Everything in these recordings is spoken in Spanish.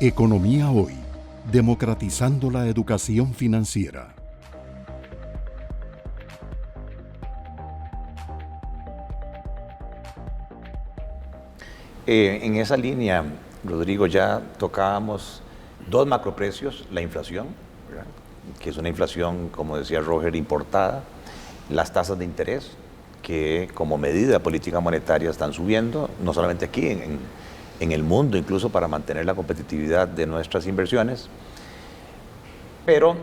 Economía Hoy, democratizando la educación financiera. En esa línea, Rodrigo, ya tocábamos dos macroprecios, la inflación, ¿verdad?, que es una inflación, como decía Roger, importada, las tasas de interés, que como medida de política monetaria están subiendo, no solamente aquí, en el mundo, incluso para mantener la competitividad de nuestras inversiones. Pero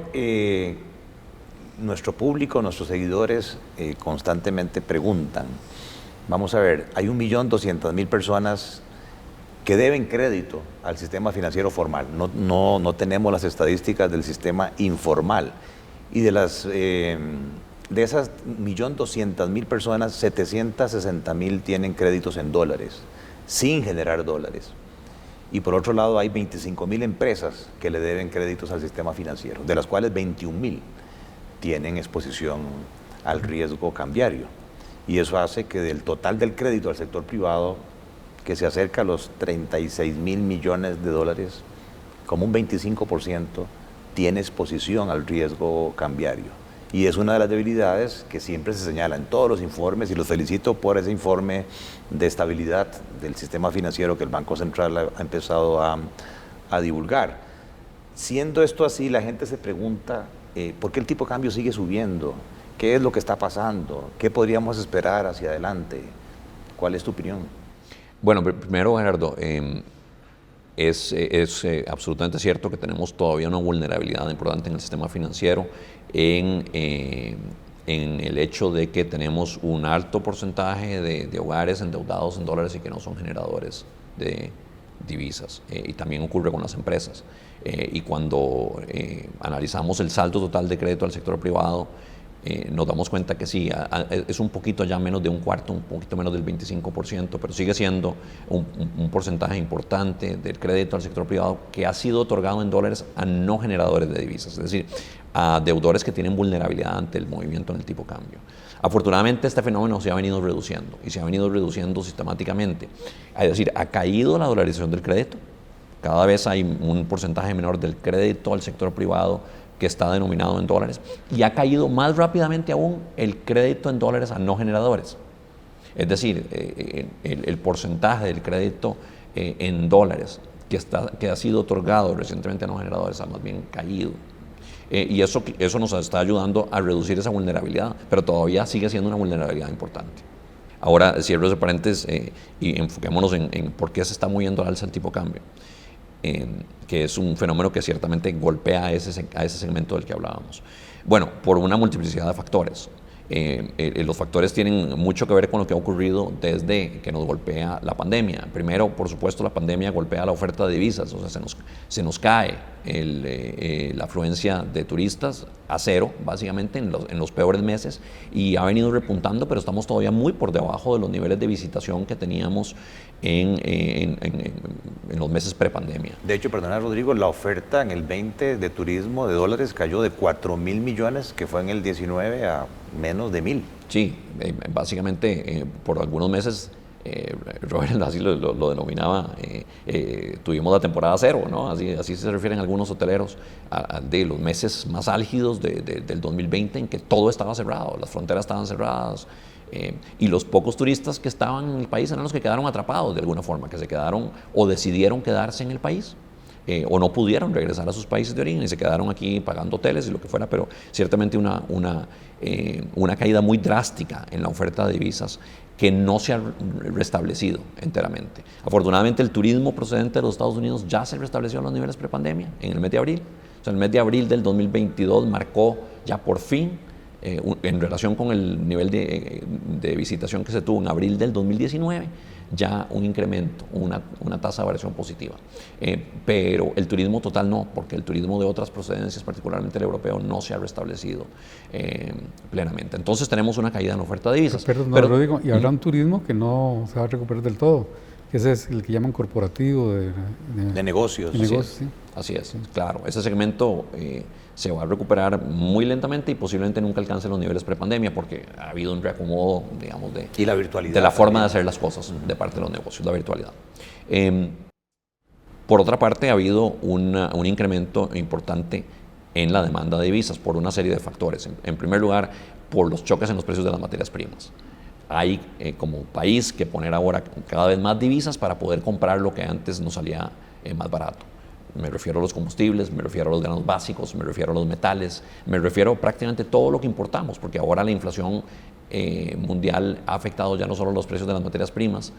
nuestro público, nuestros seguidores constantemente preguntan, vamos a ver, hay 1.200.000 personas que deben crédito al sistema financiero formal. No tenemos las estadísticas del sistema informal. Y de esas 1.200.000 personas, 760.000 tienen créditos en dólares, sin generar dólares. Y por otro lado hay 25.000 empresas que le deben créditos al sistema financiero, de las cuales 21.000 tienen exposición al riesgo cambiario. Y eso hace que del total del crédito al sector privado, que se acerca a los 36.000 millones de dólares, como un 25% tiene exposición al riesgo cambiario. Y es una de las debilidades que siempre se señala en todos los informes, y los felicito por ese informe de estabilidad del sistema financiero que el Banco Central ha empezado a divulgar. Siendo esto así, la gente se pregunta, ¿por qué el tipo de cambio sigue subiendo? ¿Qué es lo que está pasando? ¿Qué podríamos esperar hacia adelante? ¿Cuál es tu opinión? Bueno, primero, Gerardo, es absolutamente cierto que tenemos todavía una vulnerabilidad importante en el sistema financiero en el hecho de que tenemos un alto porcentaje de hogares endeudados en dólares y que no son generadores de divisas. Y también ocurre con las empresas. Y cuando analizamos el saldo total de crédito al sector privado, nos damos cuenta que sí, es un poquito ya menos de un cuarto, un poquito menos del 25%, pero sigue siendo un porcentaje importante del crédito al sector privado que ha sido otorgado en dólares a no generadores de divisas, es decir, a deudores que tienen vulnerabilidad ante el movimiento en el tipo de cambio. Afortunadamente este fenómeno se ha venido reduciendo y se ha venido reduciendo sistemáticamente, es decir, ha caído la dolarización del crédito, cada vez hay un porcentaje menor del crédito al sector privado que está denominado en dólares, y ha caído más rápidamente aún el crédito en dólares a no generadores. Es decir, el porcentaje del crédito en dólares que ha sido otorgado recientemente a no generadores ha más bien caído. Y eso nos está ayudando a reducir esa vulnerabilidad, pero todavía sigue siendo una vulnerabilidad importante. Ahora, cierro ese paréntesis y enfoquémonos en por qué se está moviendo al alza el tipo de cambio. Que es un fenómeno que ciertamente golpea a ese segmento del que hablábamos. Bueno, por una multiplicidad de factores. Los factores tienen mucho que ver con lo que ha ocurrido desde que nos golpea la pandemia. Primero, por supuesto, la pandemia golpea la oferta de divisas, o sea, se nos cae la afluencia de turistas a cero, básicamente, en los peores meses, y ha venido repuntando, pero estamos todavía muy por debajo de los niveles de visitación que teníamos en los meses prepandemia. De hecho, perdona, Rodrigo, la oferta en el 20 de turismo de dólares cayó de 4.000 millones, que fue en el 19, a menos de 1.000. Sí, básicamente por algunos meses, Robert así lo denominaba, tuvimos la temporada cero, ¿no? Así se refieren algunos hoteleros de los meses más álgidos del 2020, en que todo estaba cerrado, las fronteras estaban cerradas, y los pocos turistas que estaban en el país eran los que quedaron atrapados de alguna forma, que se quedaron o decidieron quedarse en el país. O no pudieron regresar a sus países de origen y se quedaron aquí pagando hoteles y lo que fuera, pero ciertamente una caída muy drástica en la oferta de divisas que no se ha restablecido enteramente. Afortunadamente el turismo procedente de los Estados Unidos ya se restableció a los niveles prepandemia en el mes de abril. O sea, el mes de abril del 2022 marcó ya por fin, en relación con el nivel de visitación que se tuvo en abril del 2019, ya un incremento, una tasa de variación positiva. Pero el turismo total no, porque el turismo de otras procedencias, particularmente el europeo, no se ha restablecido plenamente. Entonces tenemos una caída en la oferta de divisas. Pero lo digo, y habrá un turismo que no se va a recuperar del todo, que ese es el que llaman corporativo de negocios. De negocios, sí. Así es, claro. Ese segmento se va a recuperar muy lentamente y posiblemente nunca alcance los niveles prepandemia, porque ha habido un reacomodo, digamos, y la virtualidad de la forma también de hacer las cosas de parte de los negocios, la virtualidad. Por otra parte, ha habido un incremento importante en la demanda de divisas por una serie de factores. En primer lugar, por los choques en los precios de las materias primas. Hay como país que poner ahora cada vez más divisas para poder comprar lo que antes nos salía más barato. Me refiero a los combustibles, me refiero a los granos básicos, me refiero a los metales, me refiero a prácticamente todo lo que importamos, porque ahora la inflación mundial ha afectado ya no solo los precios de las materias primas,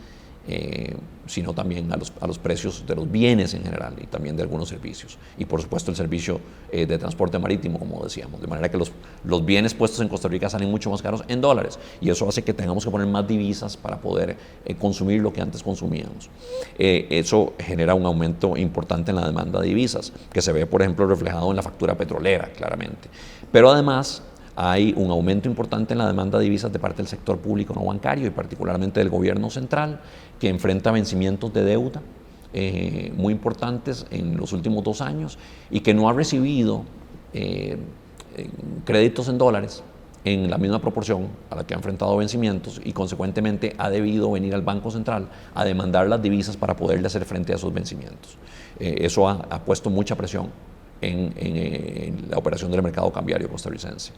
sino también a los precios de los bienes en general y también de algunos servicios. Y por supuesto el servicio de transporte marítimo, como decíamos. De manera que los bienes puestos en Costa Rica salen mucho más caros en dólares y eso hace que tengamos que poner más divisas para poder consumir lo que antes consumíamos. Eso genera un aumento importante en la demanda de divisas, que se ve, por ejemplo, reflejado en la factura petrolera, claramente. Pero además hay un aumento importante en la demanda de divisas de parte del sector público no bancario y particularmente del gobierno central, que enfrenta vencimientos de deuda muy importantes en los últimos 2 años y que no ha recibido créditos en dólares en la misma proporción a la que ha enfrentado vencimientos y consecuentemente ha debido venir al Banco Central a demandar las divisas para poderle hacer frente a esos vencimientos. Eso ha puesto mucha presión en la operación del mercado cambiario costarricense.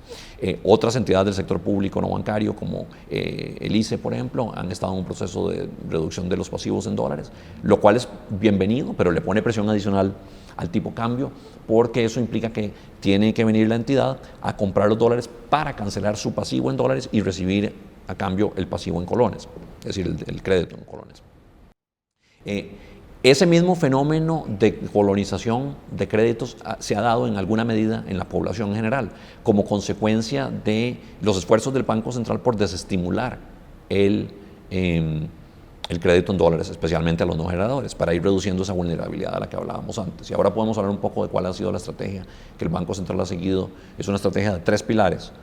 Otras entidades del sector público no bancario, como el ICE, por ejemplo, han estado en un proceso de reducción de los pasivos en dólares, lo cual es bienvenido, pero le pone presión adicional al tipo cambio, porque eso implica que tiene que venir la entidad a comprar los dólares para cancelar su pasivo en dólares y recibir a cambio el pasivo en colones, es decir, el crédito en colones. Ese mismo fenómeno de colonización de créditos se ha dado en alguna medida en la población en general, como consecuencia de los esfuerzos del Banco Central por desestimular el crédito en dólares, especialmente a los no generadores, para ir reduciendo esa vulnerabilidad de la que hablábamos antes. Y ahora podemos hablar un poco de cuál ha sido la estrategia que el Banco Central ha seguido. Es una estrategia de 3 pilares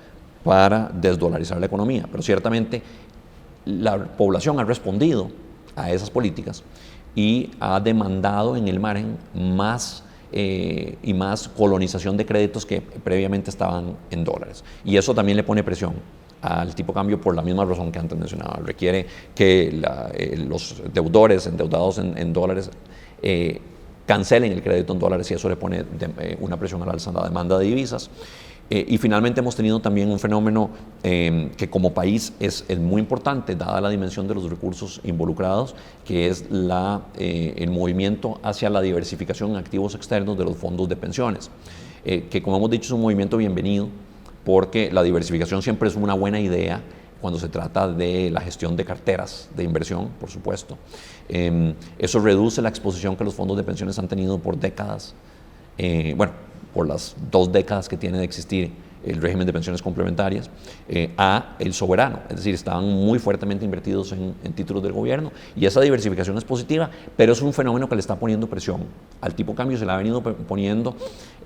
para desdolarizar la economía, pero ciertamente la población ha respondido a esas políticas y ha demandado en el margen más y más colonización de créditos que previamente estaban en dólares. Y eso también le pone presión al tipo de cambio por la misma razón que antes mencionaba. Requiere que los deudores endeudados en dólares cancelen el crédito en dólares y eso le pone una presión al alza en la demanda de divisas. Y finalmente hemos tenido también un fenómeno que como país es muy importante, dada la dimensión de los recursos involucrados, que es el movimiento hacia la diversificación en activos externos de los fondos de pensiones, que como hemos dicho es un movimiento bienvenido, porque la diversificación siempre es una buena idea cuando se trata de la gestión de carteras de inversión, por supuesto. Eso reduce la exposición que los fondos de pensiones han tenido por décadas, por las 2 décadas que tiene de existir el régimen de pensiones complementarias, a el soberano, es decir, estaban muy fuertemente invertidos en títulos del gobierno y esa diversificación es positiva, pero es un fenómeno que le está poniendo presión al tipo de cambio, se le ha venido poniendo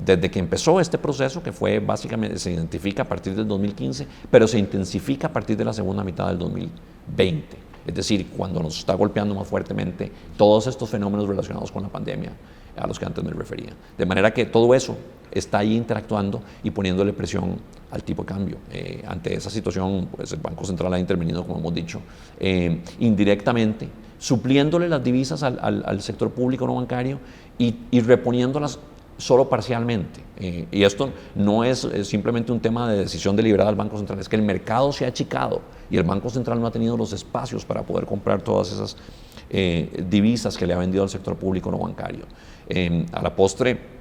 desde que empezó este proceso, que fue básicamente, se identifica a partir del 2015, pero se intensifica a partir de la segunda mitad del 2020, es decir, cuando nos está golpeando más fuertemente todos estos fenómenos relacionados con la pandemia a los que antes me refería. De manera que todo eso está ahí interactuando y poniéndole presión al tipo de cambio. Ante esa situación, pues el Banco Central ha intervenido, como hemos dicho, indirectamente, supliéndole las divisas al sector público no bancario y reponiéndolas solo parcialmente. Y esto no es simplemente un tema de decisión deliberada del Banco Central, es que el mercado se ha achicado y el Banco Central no ha tenido los espacios para poder comprar todas esas divisas que le ha vendido al sector público no bancario. A la postre,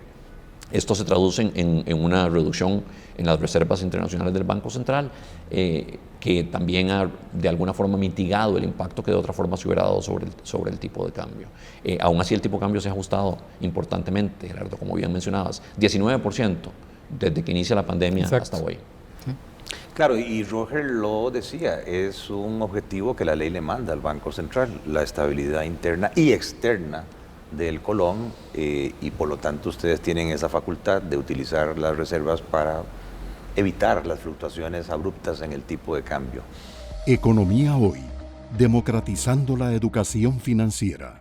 esto se traduce en una reducción en las reservas internacionales del Banco Central, que también ha de alguna forma mitigado el impacto que de otra forma se hubiera dado sobre el tipo de cambio. Aún así el tipo de cambio se ha ajustado importantemente, Gerardo, como bien mencionabas, 19% desde que inicia la pandemia. Exacto. Hasta hoy. Sí. Claro, y Roger lo decía, es un objetivo que la ley le manda al Banco Central, la estabilidad interna y externa del colón, y por lo tanto ustedes tienen esa facultad de utilizar las reservas para evitar las fluctuaciones abruptas en el tipo de cambio. Economía Hoy, democratizando la educación financiera.